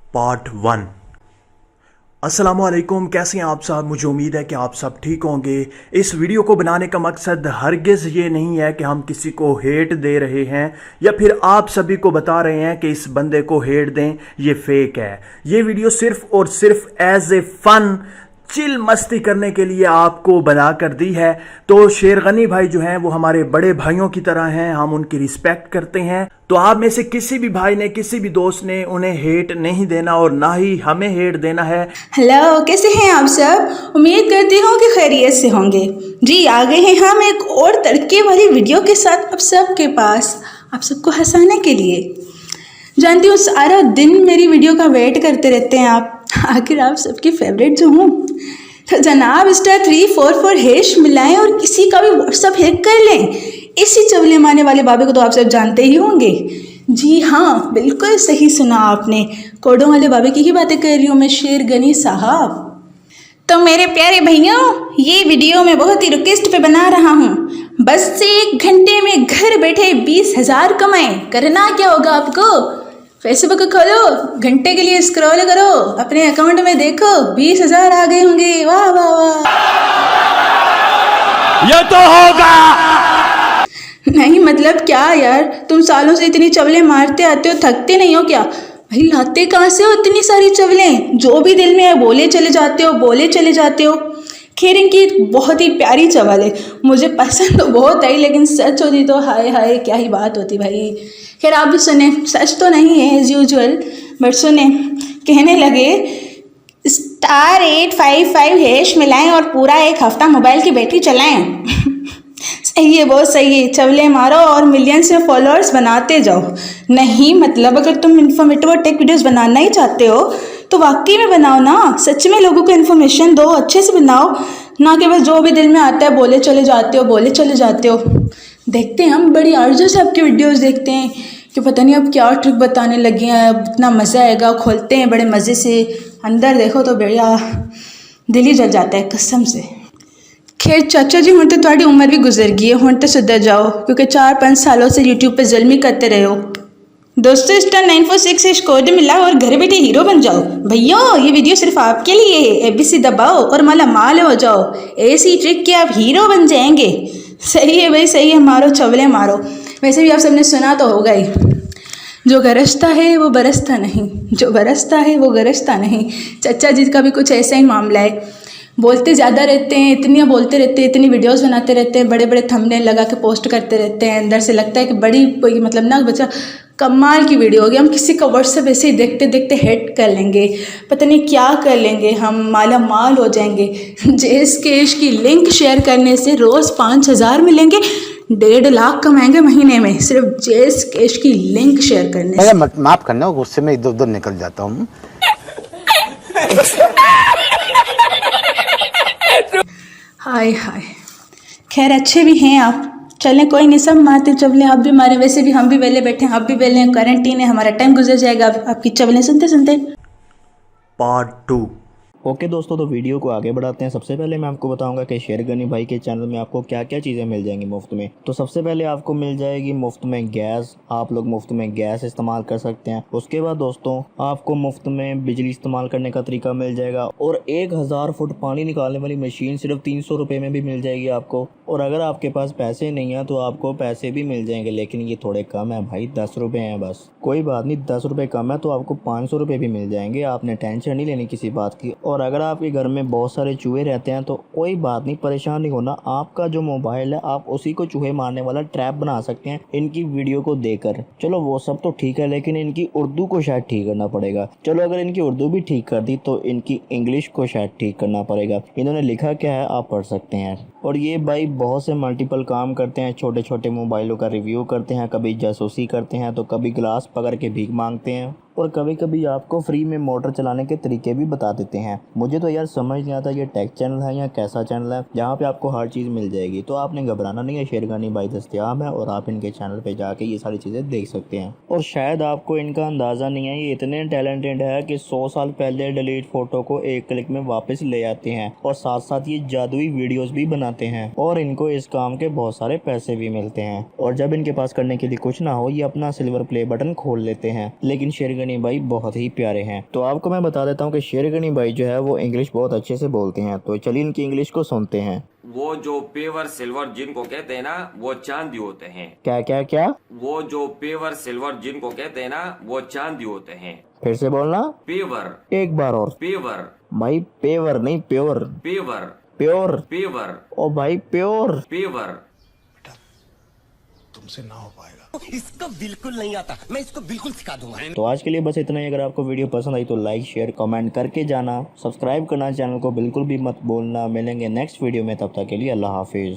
Part 1। अस्सलामुअलैकुम, कैसे हैं आप सब। मुझे उम्मीद है कि आप सब ठीक होंगे। इस वीडियो को बनाने का मकसद हरगिज़ ये नहीं है कि हम किसी को हेट दे रहे हैं या फिर आप सभी को बता रहे हैं कि इस बंदे को हेट दें, ये फेक है। ये वीडियो सिर्फ और सिर्फ एज ए फन चिल मस्ती करने के लिए आपको बना कर दी है। तो शेरगनी भाई जो हैं वो हमारे बड़े भाइयों की तरह हैं, हम उनकी रिस्पेक्ट करते हैं। तो आप में से किसी भी भाई ने, किसी भी दोस्त ने उन्हें हेट नहीं देना और ना ही हमें हेट देना है। हेलो, कैसे हैं आप सब। उम्मीद करती हूँ कि खैरियत से होंगे। जी, आ गए हैं हम एक और तड़के वाली वीडियो के साथ आप सबके पास, आप सबको हंसाने के लिए। जानती हूँ सारा दिन मेरी वीडियो का वेट करते रहते हैं आप, आखिर आप सबकी फेवरेट जो हूँ। तो जनाब *344# मिलाएं और किसी का भी व्हाट्सअप हैक कर लें। इसी चवले मारने वाले बाबे को तो आप सब जानते ही होंगे। जी हाँ, बिल्कुल सही सुना आपने, कोडों वाले बाबे की ही बातें कर रही हूँ मैं, शेरगनी साहब। तो मेरे प्यारे भैयों, ये वीडियो मैं बहुत ही रिक्वेस्ट पे बना रहा हूँ। बस से 1 घंटे में घर बैठे 20,000 कमाएं। करना क्या होगा आपको, फेसबुक खोलो, घंटे के लिए स्क्रॉल करो, अपने अकाउंट में देखो 20,000 आ गए होंगे। वाह वाह वाह, ये तो होगा। नहीं मतलब क्या यार, तुम सालों से इतनी चवलें मारते आते हो, थकते नहीं हो क्या भाई। लाते कहाँ से हो इतनी सारी चवलें, जो भी दिल में है बोले चले जाते हो, बोले चले जाते हो। खैर, इनकी बहुत ही प्यारी चवल है, मुझे पसंद तो बहुत आई, लेकिन सच होती तो हाय हाय क्या ही बात होती भाई। खैर आप भी सुने, सच तो नहीं है एज यूजुअल, बट सुने। कहने लगे *855# मिलाएं और पूरा 1 हफ्ता मोबाइल की बैटरी चलाएं। सही है, बहुत सही है। चवले मारो और मिलियंस में फॉलोअर्स बनाते जाओ। नहीं मतलब अगर तुम इन्फॉर्मेटिव और टेक वीडियोस बनाना ही चाहते हो तो वाकई में बनाओ ना, सच में लोगों को इन्फॉर्मेशन दो, अच्छे से बनाओ, ना कि बस जो भी दिल में आता है बोले चले जाते हो, बोले चले जाते हो। देखते हैं हम, बड़ी आर्जू से आपके वीडियोज़ देखते हैं कि पता नहीं अब क्या ट्रिक बताने लगे हैं, अब इतना मज़ा आएगा, खोलते हैं बड़े मज़े से, अंदर देखो तो बढ़िया दिल ही जल जाता है कसम से। खैर चाचा जी, हुण तो थोड़ी उम्र भी गुजर गई है, हुण तो सुधर जाओ, क्योंकि 4-5 सालों से यूट्यूब पे जुल्म करते रहे हो। दोस्तों *946# कोड मिला और घर बैठे हीरो बन जाओ। भैया ये वीडियो सिर्फ आपके लिए है, ABC दबाओ और माला माल हो जाओ। ऐसी ट्रिक कि आप हीरो बन जाएंगे। सही है भाई, सही है, मारो चवले मारो। वैसे भी आप सबने सुना तो होगा ही, जो गरजता है वो बरसता नहीं, जो बरसता है वो गरजता नहीं। चाचा जी का भी कुछ ऐसा ही मामला है, बोलते ज़्यादा रहते हैं, इतनी बोलते रहते हैं, इतनी वीडियोस बनाते रहते हैं, बड़े बड़े थंबनेल लगा के पोस्ट करते रहते हैं, अंदर से लगता है कि बड़ी कोई मतलब ना बच्चा कमाल की वीडियो होगी, हम किसी का व्हाट्सएप ऐसे ही देखते देखते हेड कर लेंगे, पता नहीं क्या कर लेंगे, हम माला माल हो जाएंगे। जेस कैश की लिंक शेयर करने से रोज़ 5,000 मिलेंगे, 1.5 लाख कमाएंगे महीने में, सिर्फ जेस कैश की लिंक शेयर करने से। माफ करना, गुस्से में इधर उधर निकल जाता हूँ। हाय हाय, खैर अच्छे भी हैं आप, चलें कोई नहीं, सब मारते चवलें, आप भी मारे, वैसे भी हम भी वेले बैठे हैं, आप भी वेले हैं, क्वारंटीन है, हमारा टाइम गुजर जाएगा आपकी चवलें सुनते सुनते। पार्ट 2। ओके दोस्तों, तो वीडियो को आगे बढ़ाते हैं। सबसे पहले मैं आपको बताऊंगा कि शेरगनी भाई के चैनल में आपको क्या क्या चीज़ें मिल जाएंगी मुफ्त में। तो सबसे पहले आपको मिल जाएगी मुफ्त में गैस, आप लोग मुफ्त में गैस इस्तेमाल कर सकते हैं। उसके बाद दोस्तों आपको मुफ्त में बिजली इस्तेमाल करने का तरीका मिल जाएगा, और 1000 फुट पानी निकालने वाली मशीन सिर्फ 300 रुपये में भी मिल जाएगी आपको। और अगर आपके पास पैसे नहीं हैं तो आपको पैसे भी मिल जाएंगे, लेकिन ये थोड़े कम है भाई, 10 रुपये हैं बस। कोई बात नहीं, 10 रुपये कम है तो आपको 500 रुपये भी मिल जाएंगे, आपने टेंशन नहीं लेनी किसी बात की। और अगर आपके घर में बहुत सारे चूहे रहते हैं तो कोई बात नहीं, परेशान नहीं होना, आपका जो मोबाइल है आप उसी को चूहे मारने वाला ट्रैप बना सकते हैं इनकी वीडियो को देखकर। चलो वो सब तो ठीक है, लेकिन इनकी उर्दू को शायद ठीक करना पड़ेगा। चलो अगर इनकी उर्दू भी ठीक कर दी तो इनकी इंग्लिश को शायद ठीक करना पड़ेगा। इन्होंने लिखा क्या है आप पढ़ सकते हैं। और ये भाई बहुत से मल्टीपल काम करते हैं, छोटे छोटे मोबाइलों का रिव्यू करते हैं, कभी जासूसी करते हैं, तो कभी ग्लास पकड़ के भीख मांगते हैं, और कभी कभी आपको फ्री में मोटर चलाने के तरीके भी बता देते हैं। मुझे तो यार समझ नहीं आता ये टेक चैनल है या कैसा चैनल है जहाँ पे आपको हर चीज़ मिल जाएगी। तो आपने घबराना नहीं है, शेरगनी भाई दस्तयाब है और आप इनके चैनल पे जाके ये सारी चीज़ें देख सकते हैं। और शायद आपको इनका अंदाज़ा नहीं है, ये इतने टैलेंटेड है कि 100 साल पहले डिलीट फोटो को 1 क्लिक में वापस ले आते हैं, और साथ साथ ये जादुई वीडियोज़ भी बनाते हैं, और इनको इस काम के बहुत सारे पैसे भी मिलते हैं। और जब इनके पास करने के लिए कुछ ना हो, ये अपना सिल्वर प्ले बटन खोल लेते हैं। लेकिन शेरगनी गनी भाई बहुत ही प्यारे हैं। तो आपको मैं बता देता हूँ कि शेर गनी भाई जो है वो इंग्लिश बहुत अच्छे से बोलते हैं, तो चलिए इनकी इंग्लिश को सुनते हैं। वो जो पेवर सिल्वर जिनको कहते हैं ना वो चांदी होते हैं। क्या क्या क्या? वो जो पेवर सिल्वर जिनको कहते हैं ना वो चांदी होते हैं। फिर से बोलना। पेवर। एक बार और। पेवर। भाई पेवर नहीं प्योर। पेवर। प्योर। पेवर। ओ भाई प्योर। पेवर। इसको बिल्कुल नहीं आता, मैं इसको बिल्कुल सिखा दूंगा। तो आज के लिए बस इतना ही। अगर आपको वीडियो पसंद आई तो लाइक शेयर कमेंट करके जाना, सब्सक्राइब करना चैनल को बिल्कुल भी मत बोलना। मिलेंगे नेक्स्ट वीडियो में, तब तक के लिए अल्लाह हाफिज।